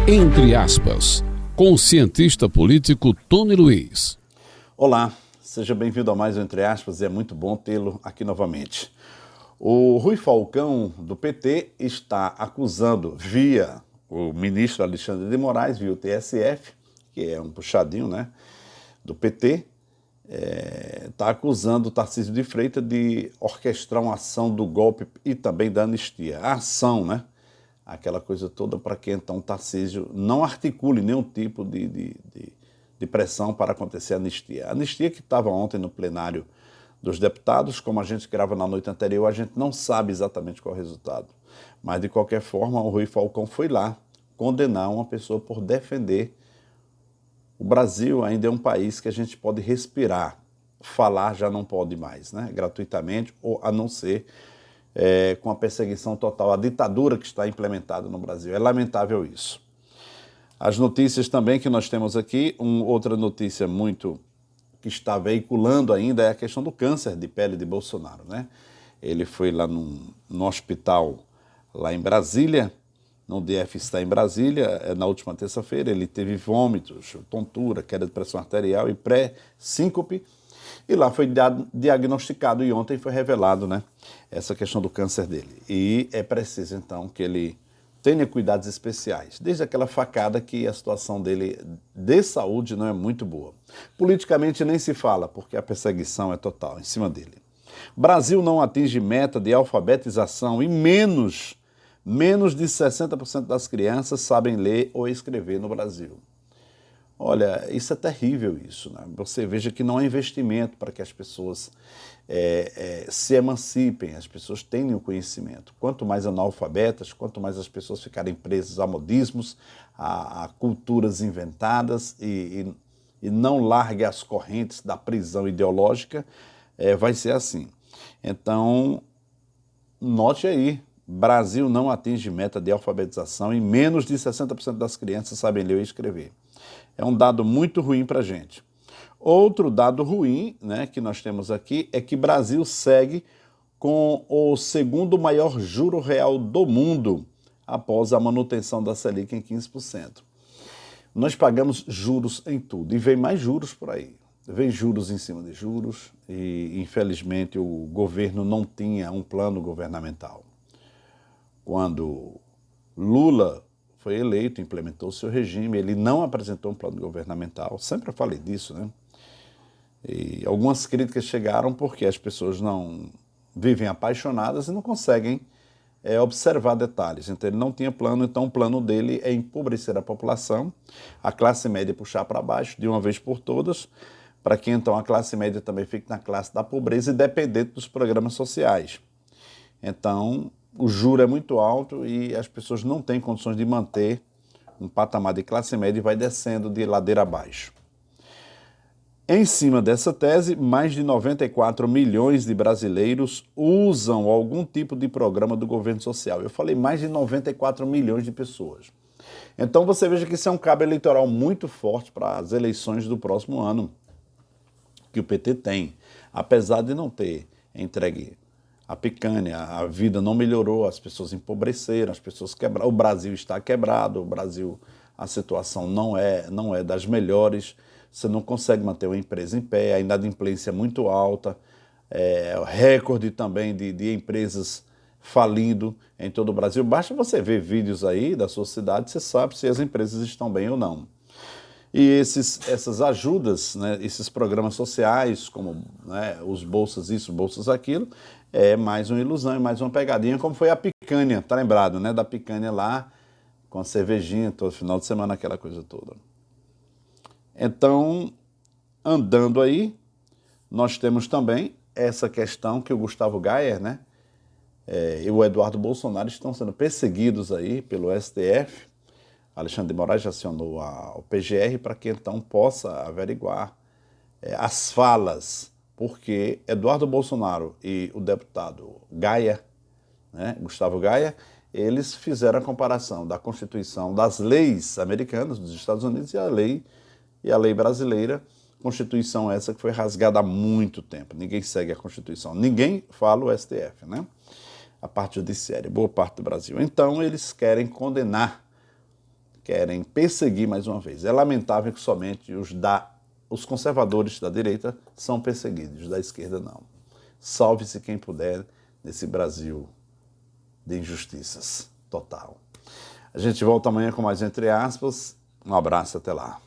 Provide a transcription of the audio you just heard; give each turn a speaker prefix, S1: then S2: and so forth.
S1: Entre aspas, com o cientista político Tony Luiz.
S2: Olá, seja bem-vindo a mais um Entre aspas e é muito bom tê-lo aqui novamente. O Rui Falcão, do PT, está acusando via o ministro Alexandre de Moraes, via o TSF, que é um puxadinho, né, do PT, está acusando o Tarcísio de Freitas de orquestrar uma ação do golpe e também da anistia. A ação, né? Aquela coisa toda para que então Tarcísio não articule nenhum tipo de pressão para acontecer a anistia. A anistia que estava ontem no plenário dos deputados, como a gente grava na noite anterior, a gente não sabe exatamente qual é o resultado. Mas, de qualquer forma, o Rui Falcão foi lá condenar uma pessoa por defender. O Brasil ainda é um país que a gente pode respirar, falar já não pode mais, né? Gratuitamente, ou a não ser com a perseguição total, a ditadura que está implementada no Brasil. É lamentável isso. As notícias também que nós temos aqui, outra notícia muito que está veiculando ainda é a questão do câncer de pele de Bolsonaro, né? Ele foi lá no hospital lá em Brasília, no DF está em Brasília, na última terça-feira, ele teve vômitos, tontura, queda de pressão arterial e pré-síncope, e lá foi diagnosticado e ontem foi revelado, né, essa questão do câncer dele. E é preciso, então, que ele tenha cuidados especiais, desde aquela facada que a situação dele de saúde não é muito boa. Politicamente nem se fala, porque a perseguição é total em cima dele. Brasil não atinge meta de alfabetização e menos de 60% das crianças sabem ler ou escrever no Brasil. Olha, isso é terrível isso, né? Você veja que não há investimento para que as pessoas se emancipem, as pessoas tenham conhecimento. Quanto mais analfabetas, quanto mais as pessoas ficarem presas a modismos, a culturas inventadas e não largue as correntes da prisão ideológica, vai ser assim. Então, note aí, Brasil não atinge meta de alfabetização e menos de 60% das crianças sabem ler e escrever. É um dado muito ruim para a gente. Outro dado ruim, né, que nós temos aqui é que Brasil segue com o segundo maior juro real do mundo após a manutenção da Selic em 15%. Nós pagamos juros em tudo e vem mais juros por aí. Vem juros em cima de juros e, infelizmente, o governo não tinha um plano governamental. Quando Lula foi eleito, implementou o seu regime, ele não apresentou um plano governamental, sempre eu falei disso, né? E algumas críticas chegaram porque as pessoas não vivem apaixonadas e não conseguem observar detalhes. Então ele não tinha plano, então o plano dele é empobrecer a população, a classe média puxar para baixo de uma vez por todas, para que então a classe média também fique na classe da pobreza e dependente dos programas sociais. Então, o juro é muito alto e as pessoas não têm condições de manter um patamar de classe média e vai descendo de ladeira abaixo. Em cima dessa tese, mais de 94 milhões de brasileiros usam algum tipo de programa do governo social. Eu falei mais de 94 milhões de pessoas. Então você veja que isso é um cabo eleitoral muito forte para as eleições do próximo ano, que o PT tem, apesar de não ter entregue a picanha, a vida não melhorou, as pessoas empobreceram, as pessoas quebraram, o Brasil está quebrado, o Brasil, a situação não é das melhores, você não consegue manter uma empresa em pé, a inadimplência é muito alta, recorde também de empresas falindo em todo o Brasil. Basta você ver vídeos aí da sua cidade, você sabe se as empresas estão bem ou não. E essas ajudas, né, esses programas sociais, como, né, os bolsas isso, bolsas aquilo, é mais uma ilusão, é mais uma pegadinha, como foi a picanha, tá lembrado, né, da picanha lá, com a cervejinha todo final de semana, aquela coisa toda. Então, andando aí, nós temos também essa questão que o Gustavo Gayer, né, e o Eduardo Bolsonaro estão sendo perseguidos aí pelo STF. Alexandre de Moraes já acionou o PGR para que então possa averiguar as falas, porque Eduardo Bolsonaro e o deputado Gayer, né, Gustavo Gayer, eles fizeram a comparação da Constituição, das leis americanas, dos Estados Unidos, e a lei brasileira, Constituição essa que foi rasgada há muito tempo. Ninguém segue a Constituição, ninguém fala o STF, né? A parte judiciária, boa parte do Brasil. Então eles querem condenar querem perseguir mais uma vez. É lamentável que somente os conservadores da direita são perseguidos, da esquerda não. Salve-se quem puder nesse Brasil de injustiças total. A gente volta amanhã com mais Entre Aspas. Um abraço, até lá.